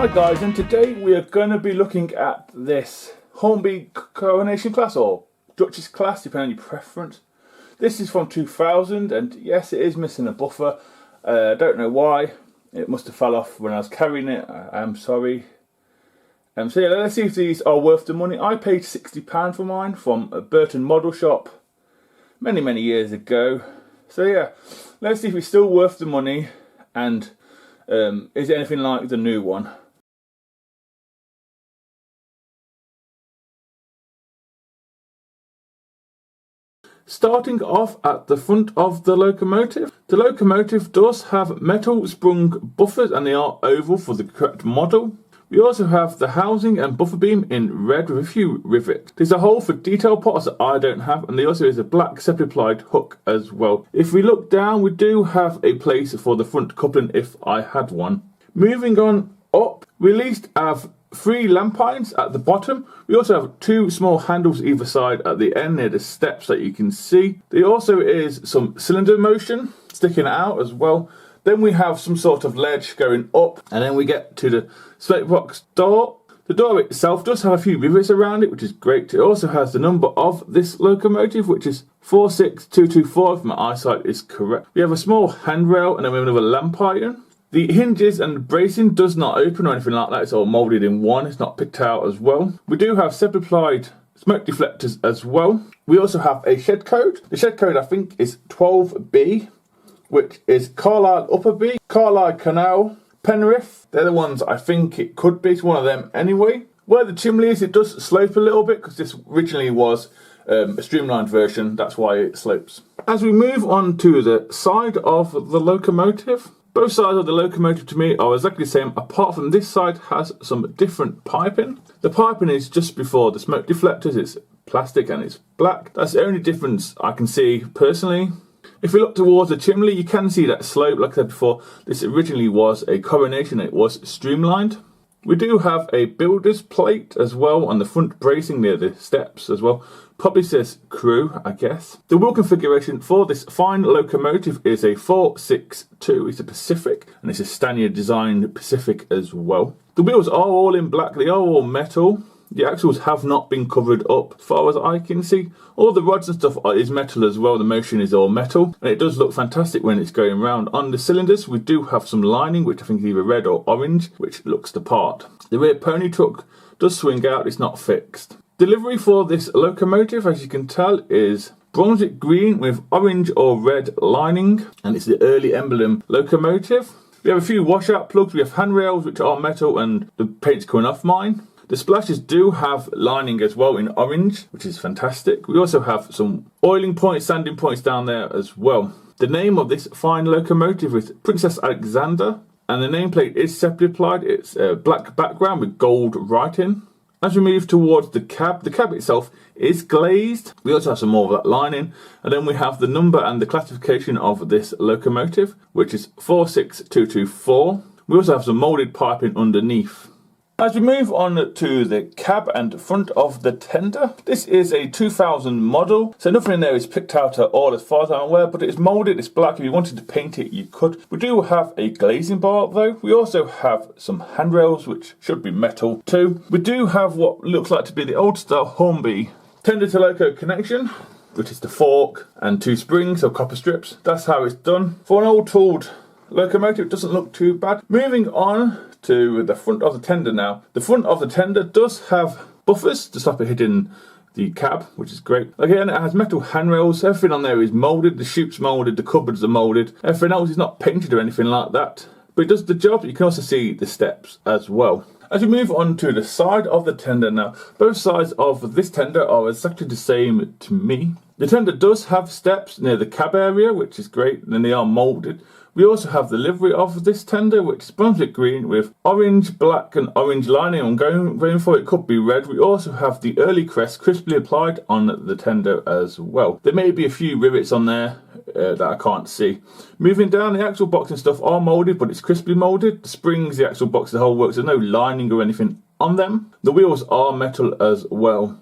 Hi guys, and today we are going to be looking at this Hornby Coronation class, or Duchess class, depending on your preference. This is from 2000, and yes, it is missing a buffer. Don't know why. It must have fell off when I was carrying it. I'm sorry. So yeah, let's see if these are worth the money. I paid £60 for mine from a Burton model shop many years ago. So yeah, let's see if it's still worth the money, and is it anything like the new one. Starting off at the front of the locomotive. The locomotive does have metal sprung buffers, and they are oval for the correct model. We also have the housing and buffer beam in red with a few rivets. There's a hole for detail parts that I don't have, and there also is a black separately applied hook as well. If we look down, we do have a place for the front coupling if I had one. Moving on up, we at least have 3 lamp irons at the bottom. We also have 2 small handles either side at the end near the steps that you can see. There also is some cylinder motion sticking out as well. Then we have some sort of ledge going up, and then we get to the slate box door. The door itself does have a few rivets around it, which is great. It also has the number of this locomotive, which is 46224 if my eyesight is correct. We have a small handrail, and then we have another lamp iron. The hinges and bracing does not open or anything like that. It's all moulded in one. It's not picked out as well. We do have separate applied smoke deflectors as well. We also have a shed code. The shed code I think is 12B, which is Carlisle Upper B, Carlisle Canal, Penrith. They're the ones I think it could be. It's one of them anyway. Where the chimney is, it does slope a little bit because this originally was a streamlined version. That's why it slopes. As we move on to the side of the locomotive, both sides of the locomotive to me are exactly the same, apart from this side has some different piping. The piping is just before the smoke deflectors. It's plastic and it's black. That's the only difference I can see personally. If we look towards the chimney, you can see that slope. Like I said before, this originally was a Coronation. It was streamlined. We do have a builder's plate as well on the front bracing near the steps as well. Probably says crew, I guess. The wheel configuration for this fine locomotive is a 462. It's a Pacific, and it's a Stannard designed Pacific as well. The wheels are all in black. They are all metal. The axles have not been covered up as far as I can see. All the rods and stuff is metal as well. The motion is all metal, and it does look fantastic when it's going round. On the cylinders, we do have some lining, which I think is either red or orange, which looks the part. The rear pony truck does swing out. It's not fixed. Delivery for this locomotive, as you can tell, is Brunswick green with orange or red lining, and it's the early emblem locomotive. We have a few washout plugs. We have handrails, which are metal, and the paint's coming off mine. The splashes do have lining as well in orange, which is fantastic. We also have some oiling points, sanding points down there as well. The name of this fine locomotive is Princess Alexander, and the nameplate is separately applied. It's a black background with gold writing. As we move towards the cab itself is glazed. We also have some more of that lining, and then we have the number and the classification of this locomotive, which is 46224. We also have some moulded piping underneath. As we move on to the cab and front of the tender, this is a 2000 model, so nothing in there is picked out at all as far as I'm aware, but it's moulded, it's black. If you wanted to paint it, you could. We do have a glazing bar though. We also have some handrails, which should be metal too. We do have what looks like to be the old style Hornby tender to loco connection, which is the fork and 2 springs or copper strips. That's how it's done. For an old tooled locomotive, it doesn't look too bad. Moving on to the front of the tender now. The front of the tender does have buffers to stop it hitting the cab, which is great. Again, it has metal handrails. Everything on there is moulded. The chute's moulded, the cupboards are moulded. Everything else is not painted or anything like that, but it does the job. You can also see the steps as well. As we move on to the side of the tender now, both sides of this tender are exactly the same to me. The tender does have steps near the cab area, which is great, and then they are moulded. We also have the livery of this tender, which is Brunswick green with orange, black and orange lining. I'm going for it could be red. We also have the early crest crisply applied on the tender as well. There may be a few rivets on there that I can't see. Moving down, the axle box and stuff are moulded, but it's crisply moulded. The springs, the axle box, the whole works. There's no lining or anything on them. The wheels are metal as well.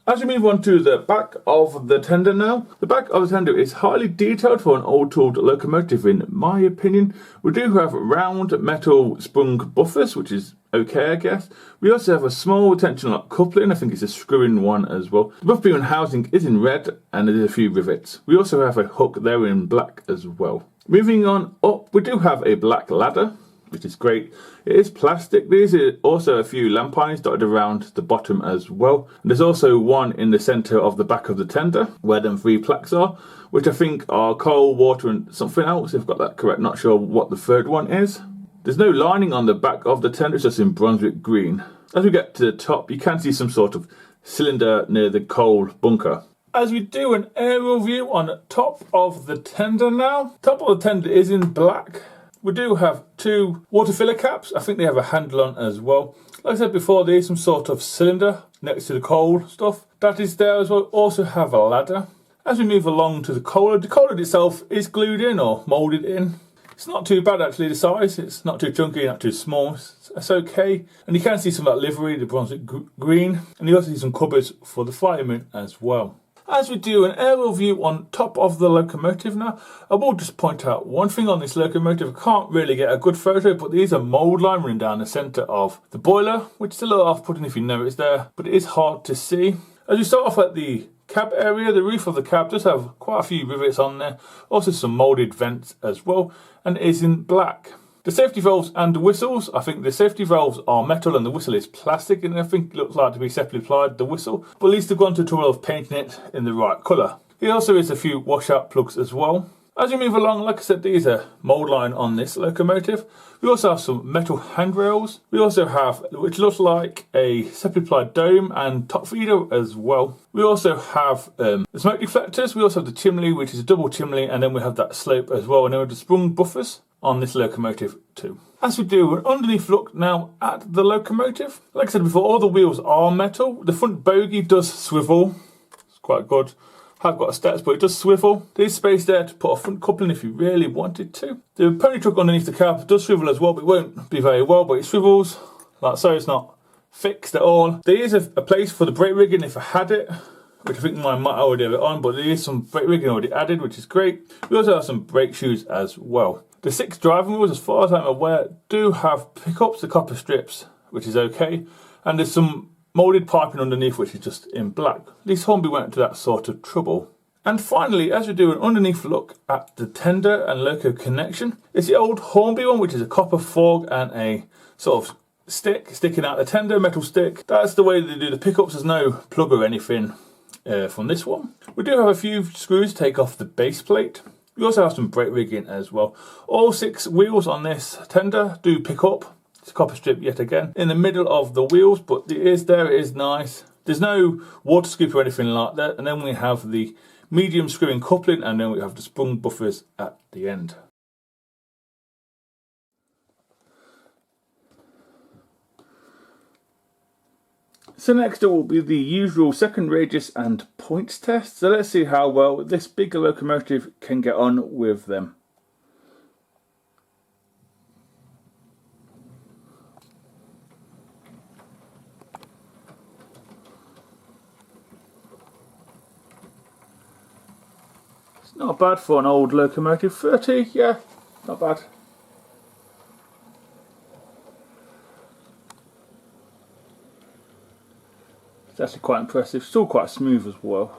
As we move on to the back of the tender now, the back of the tender is highly detailed for an old tooled locomotive in my opinion. We do have round metal sprung buffers, which is okay, I guess. We also have a small tension lock coupling. I think it's a screw-in one as well. The buff beam housing is in red and there's a few rivets. We also have a hook there in black as well. Moving on up, we do have a black ladder, which is great. It is plastic. There's also a few lamp irons dotted around the bottom as well. And there's also one in the centre of the back of the tender where them 3 plaques are, which I think are coal, water and something else, if I've got that correct. Not sure what the third one is. There's no lining on the back of the tender, it's just in Brunswick green. As we get to the top, you can see some sort of cylinder near the coal bunker. As we do an aerial view on top of the tender now, top of the tender is in black. We do have 2 water filler caps. I think they have a handle on as well. Like I said before, there is some sort of cylinder next to the coal stuff. That is there as well. Also have a ladder. As we move along to the collar itself is glued in or moulded in. It's not too bad actually, the size. It's not too chunky, not too small. It's okay. And you can see some of that livery, the Brunswick green. And you also see some cupboards for the firemen as well. As we do an aerial view on top of the locomotive now, I will just point out one thing on this locomotive. I can't really get a good photo, but there is a mould line running down the centre of the boiler, which is a little off-putting if you know it's there, but it is hard to see. As we start off at the cab area, the roof of the cab does have quite a few rivets on there, also some moulded vents as well, and it is in black. The safety valves and the whistles, I think the safety valves are metal and the whistle is plastic, and I think it looks like to be separately applied, the whistle, but at least they've gone to the trouble of painting it in the right colour. There also is a few washout plugs as well. As we move along, like I said, there is a mould line on this locomotive. We also have some metal handrails. We also have, which looks like a separately applied dome and top feeder as well. We also have the smoke deflectors. We also have the chimney, which is a double chimney, and then we have that slope as well. And then we have the sprung buffers on this locomotive too. As we do an underneath look now at the locomotive, like I said before, all the wheels are metal. The front bogie does swivel. It's quite good. I've got a stats, but it does swivel. There's space there to put a front coupling if you really wanted to. The pony truck underneath the cab does swivel as well, but it won't be very well, but it swivels like so. It's not fixed at all. There is a place for the brake rigging if I had it, which I think mine might already have it on, but there is some brake rigging already added, which is great. We also have some brake shoes as well. The 6 driving wheels, as far as I'm aware, do have pickups, the copper strips, which is okay. And there's some moulded piping underneath, which is just in black. At least Hornby went to that sort of trouble. And finally, as we do an underneath look at the tender and loco connection, it's the old Hornby one, which is a copper fork and a sort of stick sticking out the tender, metal stick. That's the way they do the pickups. There's no plug or anything from this one. We do have a few screws to take off the base plate. We also have some brake rigging as well. All 6 wheels on this tender do pick up. It's a copper strip yet again in the middle of the wheels, but it is nice. There's no water scoop or anything like that. And then we have the medium screwing coupling, and then we have the sprung buffers at the end. So next it will be the usual second radius and points test. So let's see how well this bigger locomotive can get on with them. It's not bad for an old locomotive. 30, yeah, not bad. It's actually quite impressive, still quite smooth as well.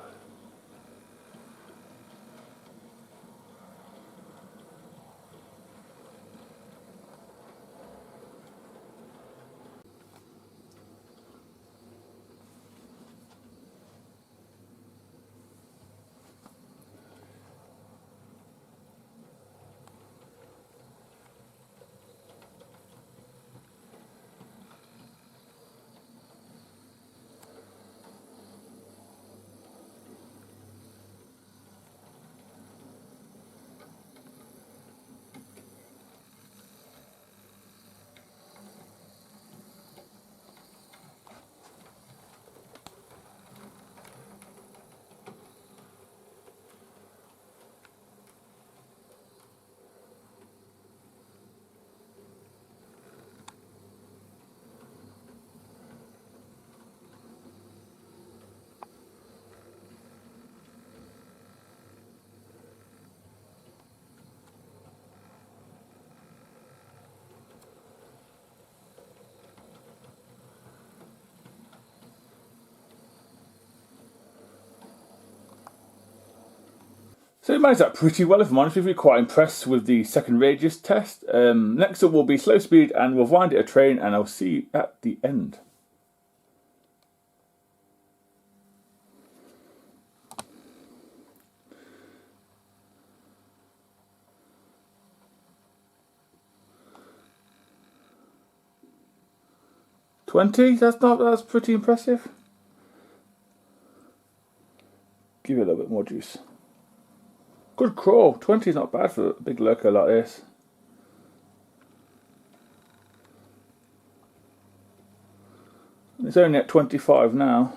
So it managed that pretty well, if I'm honest with you. Quite impressed with the second radius test. Next up will be slow speed, and we'll wind it a train, and I'll see you at the end. $20, that's pretty impressive. Give it a little bit more juice. Good crawl. 20 is not bad for a big loco like this. It's only at 25 now.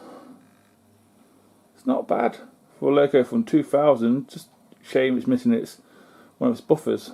It's not bad for a loco from 2000. Just shame it's missing one of its buffers.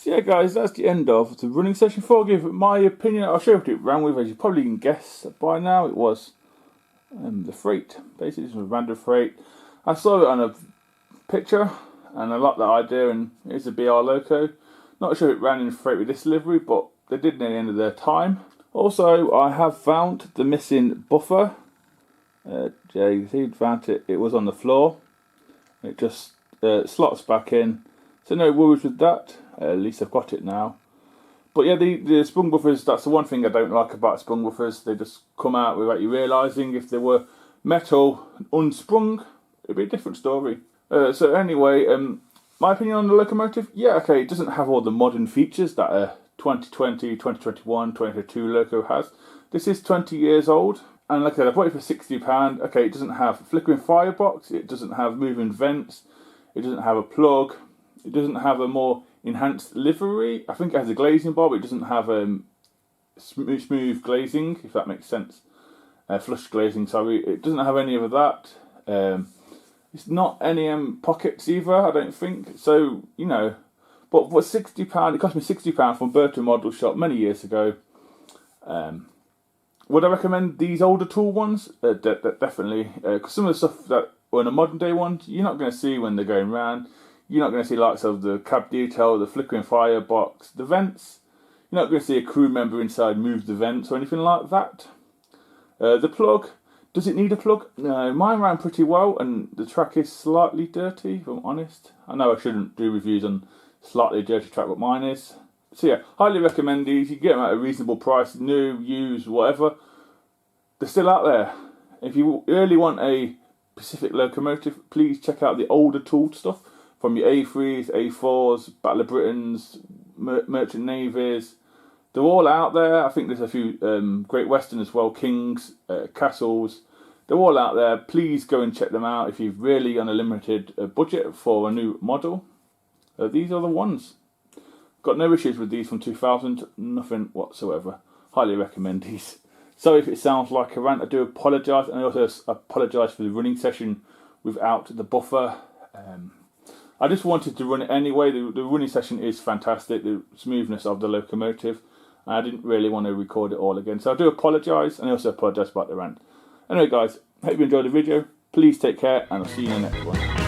So yeah guys, that's the end of the running session 4. I'll give my opinion. I'll show you what it ran with. As you probably can guess by now, it was the freight. Basically this was random freight. I saw it on a picture and I like the idea, and it's a BR loco. Not sure it ran in freight with this delivery, but they did near the end of their time. Also, I have found the missing buffer. You see, found it was on the floor. It just slots back in. So no worries with that. At least I've got it now. But yeah, the sprung buffers, that's the one thing I don't like about sprung buffers. They just come out without you realising. If they were metal unsprung, it'd be a different story. So anyway, my opinion on the locomotive, yeah, okay, it doesn't have all the modern features that a 2020, 2021, 2022 loco has. This is 20 years old. And like I said, I bought it for £60. Okay, it doesn't have a flickering firebox. It doesn't have moving vents. It doesn't have a plug. It doesn't have a more enhanced livery. I think it has a glazing bar, but it doesn't have smooth glazing, if that makes sense. Flush glazing, sorry. It doesn't have any of that. It's not NEM pockets either, I don't think. So, you know, but for £60, it cost me £60 from Burton Model Shop many years ago. Would I recommend these older tool ones? Definitely. Because some of the stuff that were in a modern day ones, you're not going to see when they're going round. You're not going to see likes of the cab detail, the flickering firebox, the vents. You're not going to see a crew member inside move the vents or anything like that. The plug, does it need a plug? No, mine ran pretty well, and the track is slightly dirty, if I'm honest. I know I shouldn't do reviews on slightly dirty track, but mine is. So yeah, highly recommend these. You can get them at a reasonable price, new, used, whatever. They're still out there. If you really want a Pacific locomotive, please check out the older tool stuff. from your A3s, A4s, Battle of Britons, Merchant Navies. They're all out there. I think there's a few Great Western as well, Kings, Castles. They're all out there. Please go and check them out if you're really on a limited budget for a new model. These are the ones. Got no issues with these from 2000, nothing whatsoever. Highly recommend these. Sorry if it sounds like a rant, I do apologise, and I also apologise for the running session without the buffer. I just wanted to run it anyway. The running session is fantastic, the smoothness of the locomotive, and I didn't really want to record it all again. So I do apologise, and I also apologise about the rant. Anyway guys, hope you enjoyed the video. Please take care, and I'll see you in the next one.